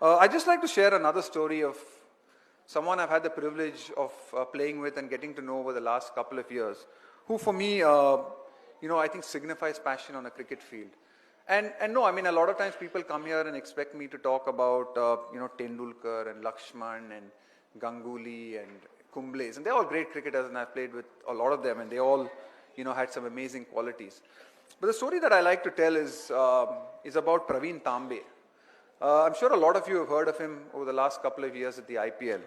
I'd just like to share another story of someone I've had the privilege of playing with and getting to know over the last couple of years, who for me, I think signifies passion on a cricket field. And no, I mean, a lot of times people come here and expect me to talk about, Tendulkar and Lakshman and Ganguly and Kumble's, and they're all great cricketers, and I've played with a lot of them, and they all, had some amazing qualities. But the story that I like to tell is about Praveen Tambe. I'm sure a lot of you have heard of him over the last couple of years at the IPL.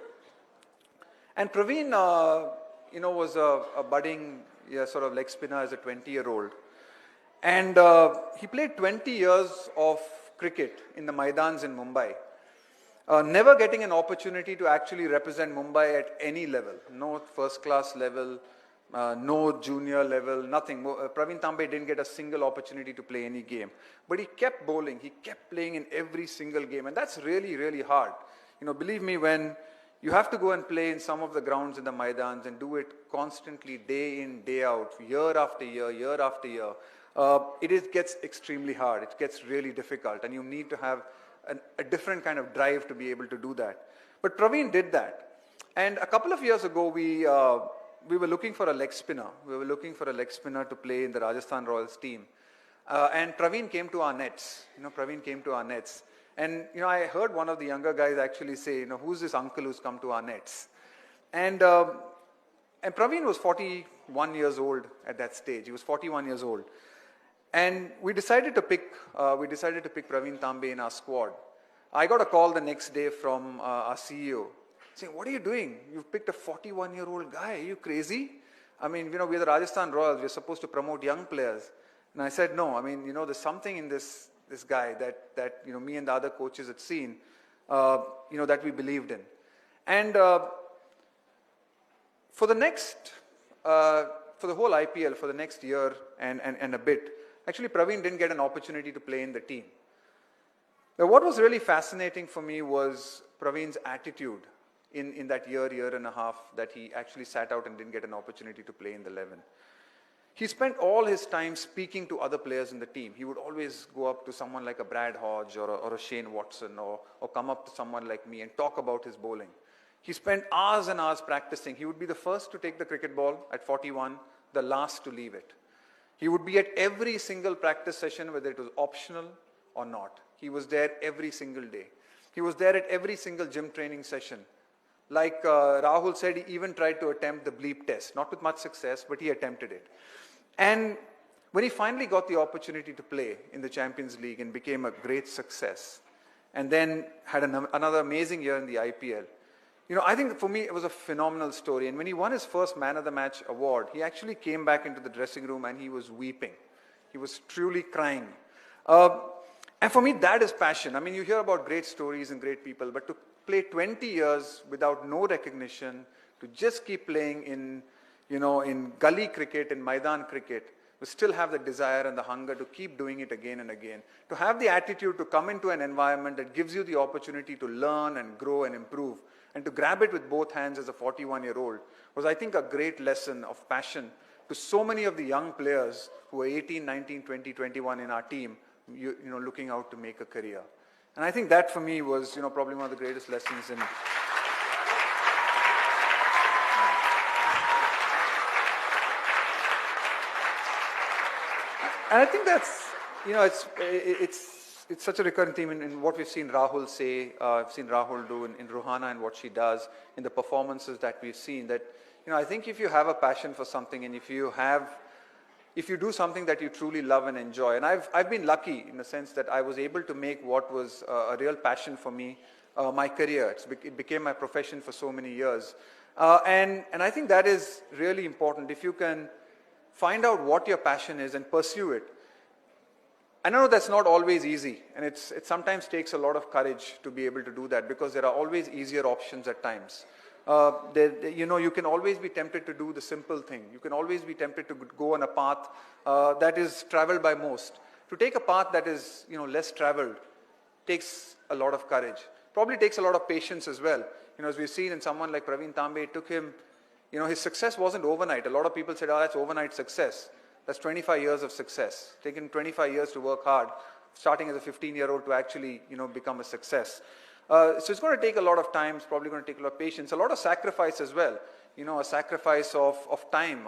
And Praveen, was a budding sort of leg spinner as a 20-year-old. And he played 20 years of cricket in the Maidans in Mumbai, never getting an opportunity to actually represent Mumbai at any level, no first-class level, no junior level, nothing. Praveen Tambe didn't get a single opportunity to play any game. But he kept bowling, he kept playing in every single game, and that's really, really hard. Believe me, when you have to go and play in some of the grounds in the Maidans and do it constantly, day in, day out, year after year, year after year, it gets extremely hard. It gets really difficult, and you need to have a different kind of drive to be able to do that. But Praveen did that. And a couple of years ago, we were looking for a leg spinner. We were looking for a leg spinner to play in the Rajasthan Royals team. And Praveen came to our nets. Praveen came to our nets. And, I heard one of the younger guys actually say, who's this uncle who's come to our nets? And Praveen was 41 years old at that stage. He was 41 years old. And we decided to pick Praveen Tambe in our squad. I got a call the next day from our CEO saying, "What are you doing? You've picked a 41-year-old guy. Are you crazy? I mean, we're the Rajasthan Royals. We're supposed to promote young players." And I said, "No, I mean, there's something in this guy that me and the other coaches had seen, that we believed in." And for the whole IPL, for the next year and a bit, actually, Praveen didn't get an opportunity to play in the team. Now, what was really fascinating for me was Praveen's attitude in that year and a half that he actually sat out and didn't get an opportunity to play in the 11. He spent all his time speaking to other players in the team. He would always go up to someone like a Brad Hodge or a Shane Watson or come up to someone like me and talk about his bowling. He spent hours and hours practicing. He would be the first to take the cricket ball at 41, the last to leave it. He would be at every single practice session, whether it was optional or not. He was there every single day. He was there at every single gym training session. Like Rahul said, he even tried to attempt the bleep test. Not with much success, but he attempted it. And when he finally got the opportunity to play in the Champions League and became a great success, and then had another amazing year in the IPL, I think for me it was a phenomenal story. And when he won his first Man of the Match award, he actually came back into the dressing room and he was weeping. He was truly crying. And for me, that is passion. I mean, you hear about great stories and great people, but to play 20 years without no recognition, to just keep playing in gully cricket, in Maidan cricket, to still have the desire and the hunger to keep doing it again and again, to have the attitude to come into an environment that gives you the opportunity to learn and grow and improve, and to grab it with both hands as a 41-year-old was, I think, a great lesson of passion to so many of the young players who are 18, 19, 20, 21 in our team, looking out to make a career. And I think that for me was, probably one of the greatest lessons in. And I think that's, it's such a recurrent theme in what we've seen Rahul say, I've seen Rahul do in Ruhana and what she does, in the performances that we've seen, that, I think if you have a passion for something and if you do something that you truly love and enjoy, and I've been lucky in the sense that I was able to make what was a real passion for me, my career. It became my profession for so many years. And I think that is really important. If you can find out what your passion is and pursue it. I know that's not always easy, and it sometimes takes a lot of courage to be able to do that, because there are always easier options at times. You can always be tempted to do the simple thing. You can always be tempted to go on a path that is traveled by most. To take a path that is less traveled takes a lot of courage. Probably takes a lot of patience as well. As we've seen in someone like Praveen Tambe, it took him, his success wasn't overnight. A lot of people said, "Oh, that's overnight success." That's 25 years of success. Taken 25 years to work hard, starting as a 15-year-old to actually, become a success. So it's going to take a lot of time, it's probably going to take a lot of patience, a lot of sacrifice as well. You know, a sacrifice of time,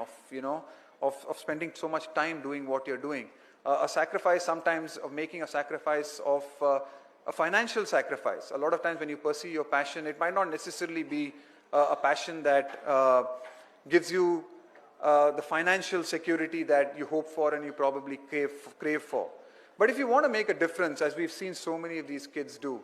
of spending so much time doing what you're doing. A sacrifice sometimes of making a sacrifice of a financial sacrifice. A lot of times when you pursue your passion, it might not necessarily be a passion that gives you the financial security that you hope for and you probably crave for. But if you want to make a difference, as we've seen so many of these kids do,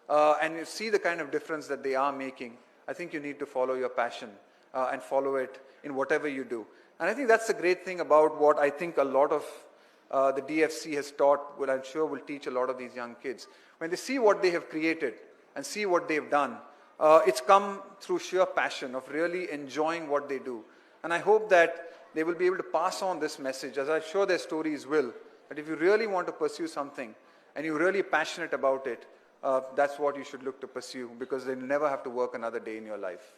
and you see the kind of difference that they are making, I think you need to follow your passion and follow it in whatever you do. And I think that's the great thing about what I think a lot of the DFC has taught, what I'm sure will teach a lot of these young kids. When they see what they have created and see what they've done, it's come through sheer passion of really enjoying what they do. And I hope that they will be able to pass on this message, as I'm sure their stories will, that if you really want to pursue something and you're really passionate about it, that's what you should look to pursue, because they'll never have to work another day in your life.